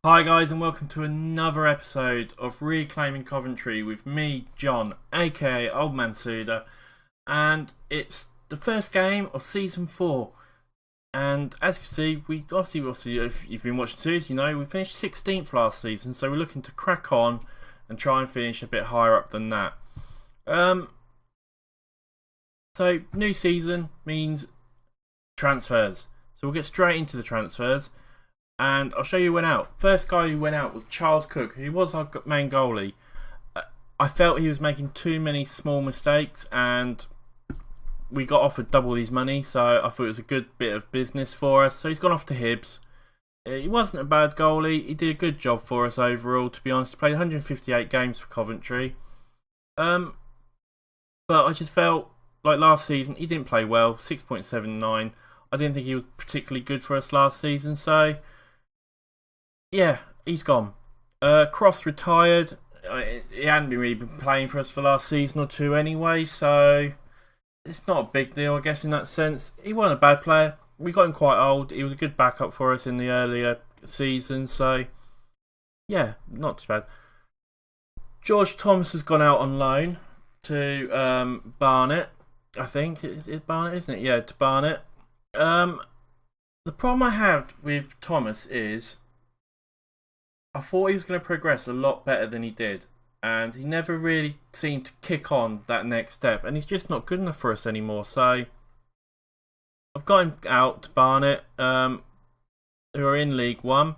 Hi guys, and welcome to another episode of Reclaiming Coventry with me, John, aka Old Man Sudor, and it's the first game of Season 4. And as you can see, we obviously if you've been watching the series, you know we finished 16th last season, so we're looking to crack on and try and finish a bit higher up than that. So new season means transfers, so we'll get straight into the transfers. And I'll show you who went out. First guy who went out was Charles Cook, who was our main goalie. I felt he was making too many small mistakes, and we got offered double his money, so I thought it was a good bit of business for us. So he's gone off to Hibs. He wasn't a bad goalie. He did a good job for us overall, to be honest. He played 158 games for Coventry. But I just felt like last season he didn't play well. 6.79. I didn't think he was particularly good for us last season, so yeah, he's gone. Cross retired. He hadn't really been playing for us for the last season or two anyway, so it's not a big deal, I guess, in that sense. He wasn't a bad player. We got him quite old. He was a good backup for us in the earlier seasons, so yeah, not too bad. George Thomas has gone out on loan to Barnet, I think. It's Barnet, isn't it? Yeah, to Barnet. The problem I had with Thomas is I thought he was going to progress a lot better than he did, and he never really seemed to kick on that next step, and he's just not good enough for us anymore. So I've got him out to Barnet, who are in League 1.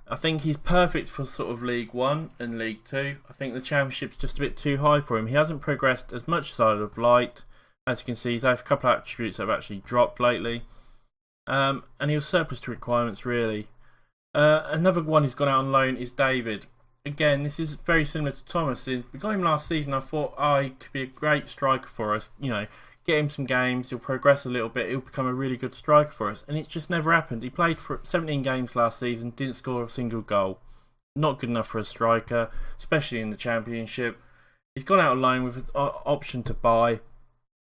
I think he's perfect for sort of League 1 and League 2. I think the Championship's just a bit too high for him. He hasn't progressed as much as I would have liked. As you can see, he's had a couple of attributes that have actually dropped lately. And he was surplus to requirements, really. Another one who's gone out on loan is David. Again, this is very similar to Thomas. We got him last season. I thought, he could be a great striker for us. You know, get him some games, he'll progress a little bit, he'll become a really good striker for us. And it's just never happened. He played for 17 games last season, didn't score a single goal. Not good enough for a striker, especially in the Championship. He's gone out on loan with an option to buy.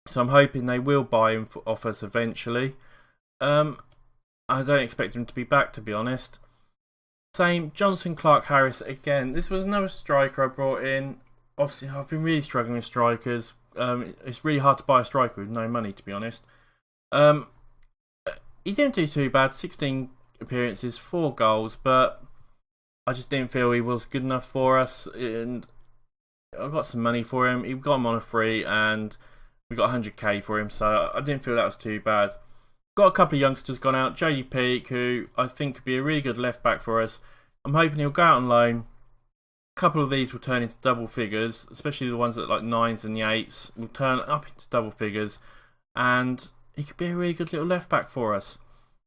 So I'm hoping they will buy him off us eventually. I don't expect him to be back, to be honest. Same, Johnson Clark Harris again. This was another striker I brought in. Obviously, I've been really struggling with strikers. It's really hard to buy a striker with no money, to be honest. He didn't do too bad. 16 appearances, 4 goals, but I just didn't feel he was good enough for us. And I got some money for him. He got him on a free, and we got 100k for him, so I didn't feel that was too bad. Got a couple of youngsters gone out. JD Peak, who I think could be a really good left back for us. I'm hoping he'll go out on loan. A couple of these will turn into double figures, especially the ones that like 9s and the 8s will turn up into double figures, and he could be a really good little left back for us.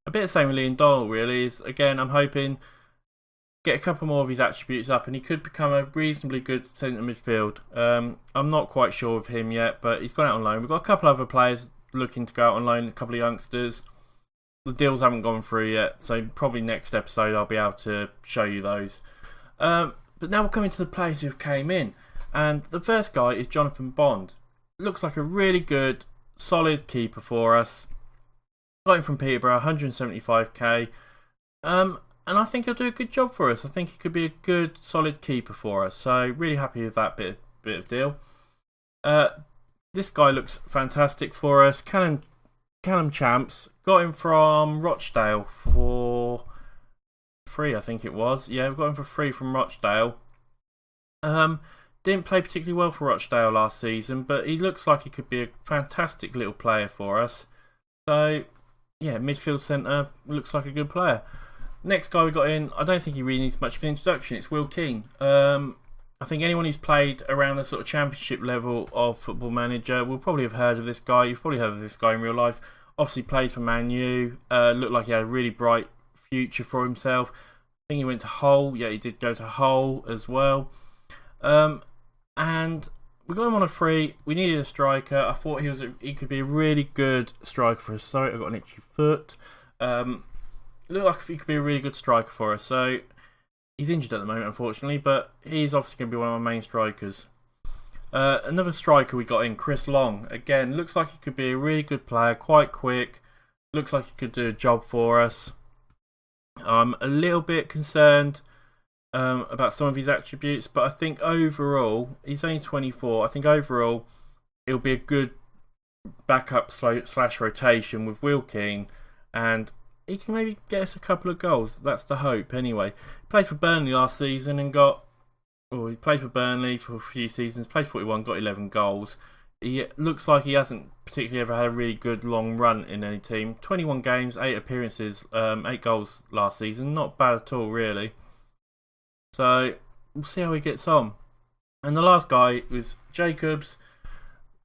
A bit the same with Liam Donald, really. Again, I'm hoping get a couple more of his attributes up, and he could become a reasonably good centre midfield. I'm not quite sure of him yet, but he's gone out on loan. We've got a couple of other players looking to go out on loan, a couple of youngsters. The deals haven't gone through yet, so probably next episode I'll be able to show you those. But now we're coming to the players who came in, and the first guy is Jonathan Bond. Looks like a really good, solid keeper for us. Got him from Peterborough, 175k. And I think he'll do a good job for us. I think he could be a good, solid keeper for us. So really happy with that bit of deal. This guy looks fantastic for us. Callum Champs. Got him from Rochdale for free, I think it was. Yeah, we got him for free from Rochdale. Didn't play particularly well for Rochdale last season, but he looks like he could be a fantastic little player for us. So, yeah, midfield centre, looks like a good player. Next guy we got in, I don't think he really needs much of an introduction. It's Will King. I think anyone who's played around the sort of Championship level of Football Manager will probably have heard of this guy. You've probably heard of this guy in real life. Obviously played for Man U. Looked like he had a really bright future for himself. I think he went to Hull. Yeah, he did go to Hull as well. And we got him on a free. We needed a striker. I thought he could be a really good striker for us. Sorry, I've got an itchy foot. Looked like he could be a really good striker for us. So he's injured at the moment, unfortunately, but he's obviously going to be one of our main strikers. Another striker we got in, Chris Long. Again, looks like he could be a really good player, quite quick. Looks like he could do a job for us. I'm a little bit concerned about some of his attributes, but I think overall, he's only 24. I think overall, it'll be a good backup slash rotation with Will King, and he can maybe get us a couple of goals. That's the hope, anyway. He played for Burnley last season and he played for Burnley for a few seasons, played 41, got 11 goals. He looks like he hasn't particularly ever had a really good long run in any team. 21 games, 8 appearances, 8 goals last season. Not bad at all, really. So, we'll see how he gets on. And the last guy was Jacobs.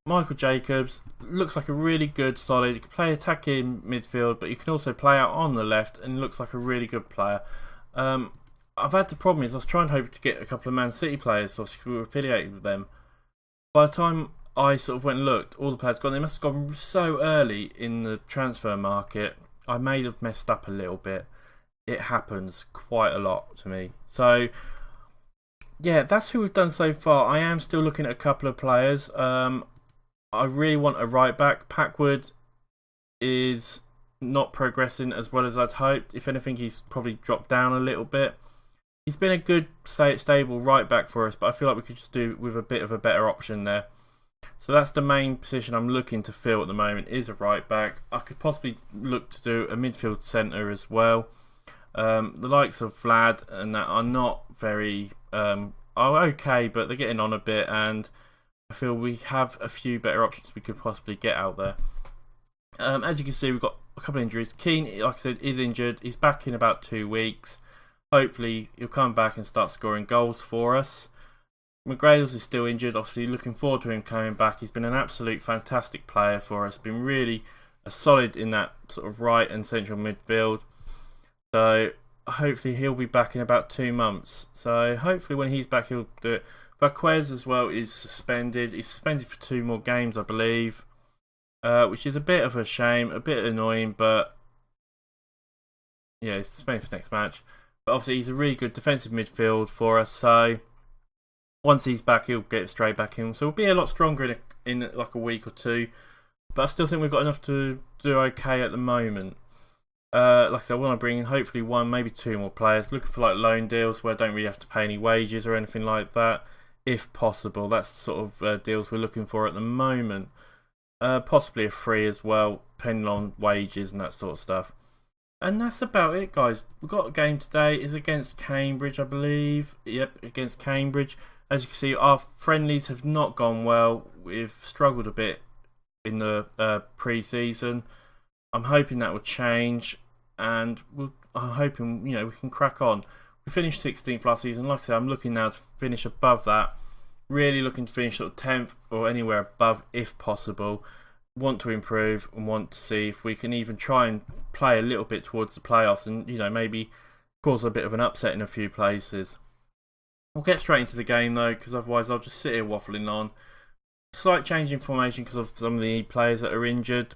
Michael Jacobs. Looks like a really good, solid. He can play attacking midfield, but he can also play out on the left, and looks like a really good player. I've had the problem is I was trying to hope to get a couple of Man City players, obviously we were affiliated with them. By the time I sort of went and looked, all the players gone. They must have gone so early in the transfer market. I may have messed up a little bit. It happens quite a lot to me. So, yeah, that's who we've done so far. I am still looking at a couple of players. I really want a right back. Packwood is not progressing as well as I'd hoped. If anything, he's probably dropped down a little bit. He's been a good, stable right back for us, but I feel like we could just do with a bit of a better option there. So that's the main position I'm looking to fill at the moment, is a right back. I could possibly look to do a midfield centre as well. The likes of Vlad and that are not very are okay, but they're getting on a bit, and I feel we have a few better options we could possibly get out there. As you can see, we've got a couple of injuries. Keane, like I said, is injured. He's back in about 2 weeks. Hopefully he'll come back and start scoring goals for us. McGradles is still injured. Obviously looking forward to him coming back. He's been an absolute fantastic player for us. Been really solid in that sort of right and central midfield. So hopefully he'll be back in about 2 months. So hopefully when he's back he'll do it. Vaquez as well is suspended. He's suspended for 2 more games, I believe. Which is a bit of a shame, a bit annoying, but yeah, he's suspended for next match. But obviously he's a really good defensive midfield for us, so once he's back he'll get straight back in. So we'll be a lot stronger in like a week or 2. But I still think we've got enough to do okay at the moment. Like I said, I want to bring in hopefully 1, maybe 2 more players. Looking for like loan deals where I don't really have to pay any wages or anything like that, if possible. That's the sort of deals we're looking for at the moment. Possibly a free as well, depending on wages and that sort of stuff. And that's about it, guys. We've got a game today. It's against Cambridge, I believe. Yep, against Cambridge. As you can see, our friendlies have not gone well. We've struggled a bit in the pre-season. I'm hoping that will change, and I'm hoping we can crack on. We finished 16th last season. Like I said, I'm looking now to finish above that. Really looking to finish sort of 10th or anywhere above if possible. Want to improve and want to see if we can even try and play a little bit towards the playoffs and maybe cause a bit of an upset in a few places. We'll get straight into the game though, because otherwise I'll just sit here waffling on. Slight change in formation because of some of the players that are injured.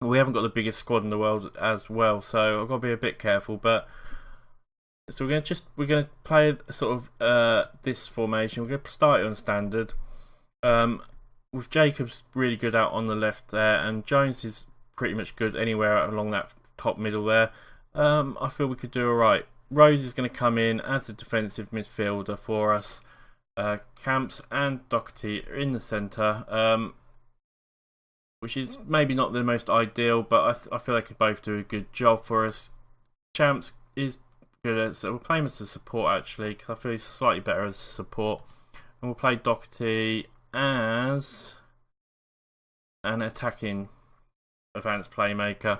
We haven't got the biggest squad in the world as well, so I've got to be a bit careful. But so we're gonna play sort of this formation. We're gonna start it on standard. With Jacobs really good out on the left there, and Jones is pretty much good anywhere along that top middle there. I feel we could do alright. Rose is going to come in as a defensive midfielder for us. Camps and Doherty are in the centre, which is maybe not the most ideal, but I feel they could both do a good job for us. Champs is good at, so we'll play him as a support actually, because I feel he's slightly better as a support. And we'll play Doherty as an attacking advanced playmaker.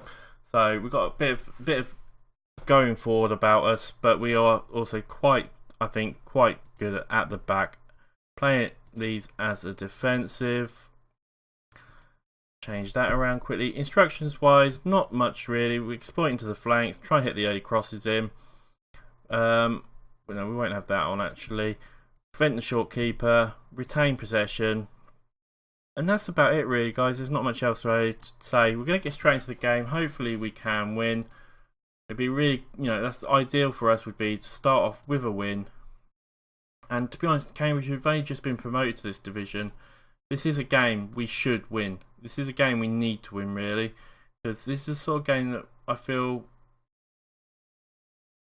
So we've got a bit of going forward about us, but we are also quite good at the back. Playing these as a defensive. Change that around quickly. Instructions wise, not much really. We're exploiting to the flanks, try and hit the early crosses in. No, we won't have that on actually. Prevent the short keeper, retain possession, and that's about it really, guys. There's not much else to say. We're going to get straight into the game. Hopefully we can win. It'd be really, that's ideal for us would be to start off with a win. And to be honest, Cambridge have only just been promoted to this division. This is a game we should win. This is a game we need to win really, because this is the sort of game that I feel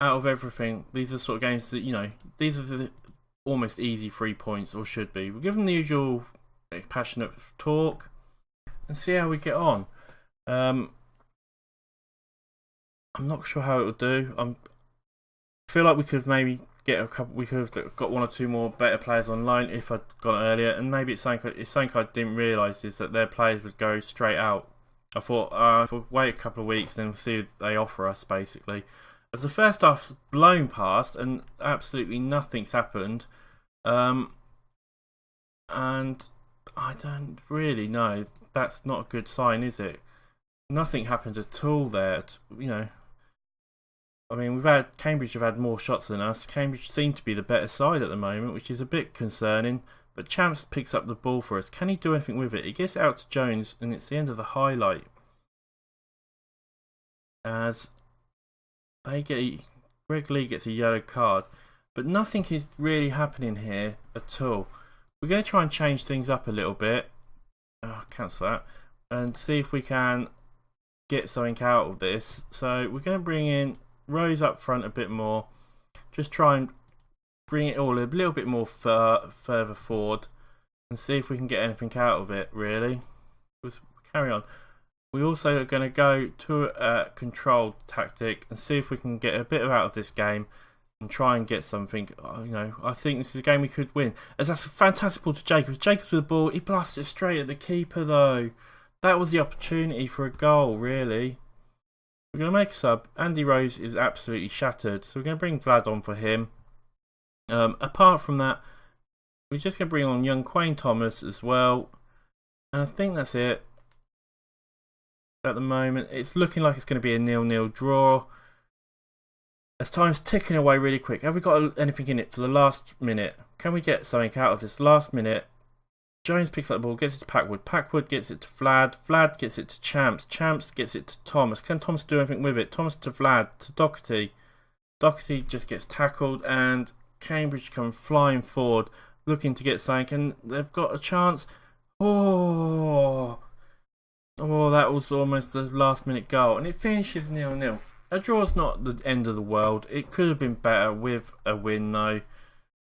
out of everything, these are the sort of games that, you know, these are the almost easy 3 points, or should be. We'll give them the usual passionate talk and see how we get on. I'm not sure how it will do. I feel like we could maybe get a couple. We could have got 1 or 2 more better players online if I'd gone earlier, and maybe it's something I didn't realise is that their players would go straight out. I thought if we'll wait a couple of weeks, then we'll see what they offer us, basically. As the first half's blown past and absolutely nothing's happened, and I don't really know. That's not a good sign, is it? Nothing happened at all there. You know, I mean, Cambridge have had more shots than us. Cambridge seem to be the better side at the moment, which is a bit concerning. But Champs picks up the ball for us. Can he do anything with it? He gets it out to Jones, and it's the end of the highlight. As Greg Lee gets a yellow card, but nothing is really happening here at all. We're going to try and change things up a little bit. Cancel that, and see if we can get something out of this. So we're going to bring in Rose up front a bit more. Just try and bring it all a little bit more further forward, and see if we can get anything out of it. Really, let's carry on. We also are going to go to a controlled tactic and see if we can get a bit out of this game and try and get something. You know, I think this is a game we could win. As that's a fantastic ball to Jacobs. Jacobs with the ball. He blasted it straight at the keeper, though. That was the opportunity for a goal, really. We're going to make a sub. Andy Rose is absolutely shattered, so we're going to bring Vlad on for him. Apart from that, we're just going to bring on young Quayne Thomas as well. And I think that's it. At the moment, it's looking like it's going to be a 0-0 draw. As time's ticking away really quick. Have we got anything in it for the last minute? Can we get something out of this last minute? Jones picks up the ball, gets it to Packwood. Packwood gets it to Vlad. Vlad gets it to Champs. Champs gets it to Thomas. Can Thomas do anything with it? Thomas to Vlad, to Doherty. Doherty just gets tackled, and Cambridge come flying forward, looking to get something, and they've got a chance. Oh, that was almost the last minute goal, and it finishes 0-0. A draw's not the end of the world. It could have been better with a win, though.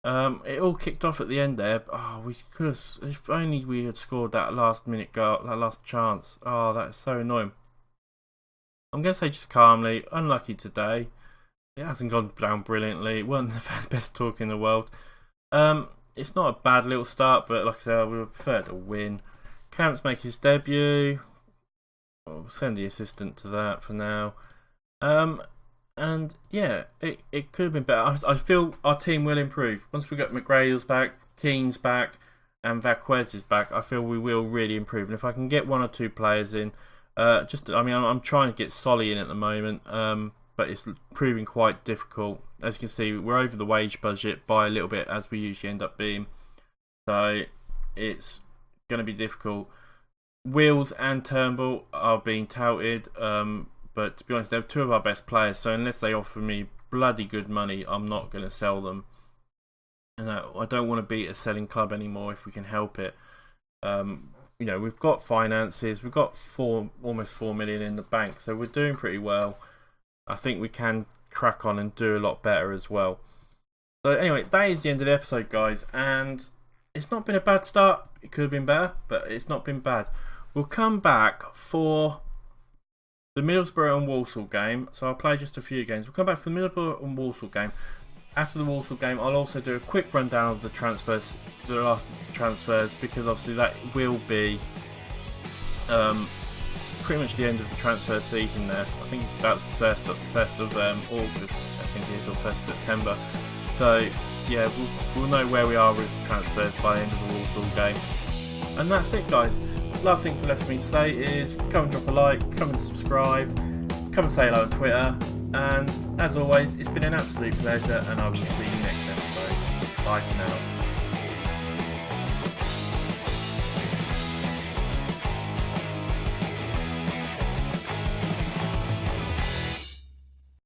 It all kicked off at the end there. We could have, if only we had scored that last minute goal, that last chance. That is so annoying. I'm going to say just calmly, unlucky today. It hasn't gone down brilliantly. It wasn't the best talk in the world. It's not a bad little start, but like I said, we would prefer to win. Camps make his debut. We'll send the assistant to that for now. And yeah, it could have been better. I feel our team will improve. Once we get McGrail's back, King's back, and Vaquez is back, I feel we will really improve. And if I can get 1 or 2 players in, I'm trying to get Solly in at the moment, but it's proving quite difficult. As you can see, we're over the wage budget by a little bit, as we usually end up being. So it's going to be difficult. Wills and Turnbull are being touted, but to be honest, they're 2 of our best players, so unless they offer me bloody good money, I'm not going to sell them. And I don't want to be a selling club anymore if we can help it. You know, we've got finances, we've got almost 4 million in the bank, so we're doing pretty well. I think we can crack on and do a lot better as well. So anyway, that is the end of the episode, guys, and it's not been a bad start. It could have been better, but it's not been bad. We'll come back for the Middlesbrough and Walsall game. So I'll play just a few games. We'll come back for the Middlesbrough and Walsall game. After the Walsall game, I'll also do a quick rundown of the transfers, the last transfers, because obviously that will be pretty much the end of the transfer season there. I think it's about the 1st of August, I think it is, or 1st of September. So yeah, we'll know where we are with the transfers by the end of the Walsall game. And that's it, guys. Last thing left for me to say is come and drop a like, come and subscribe, come and say hello on Twitter, and as always, it's been an absolute pleasure, and I will see you next episode. Bye for now.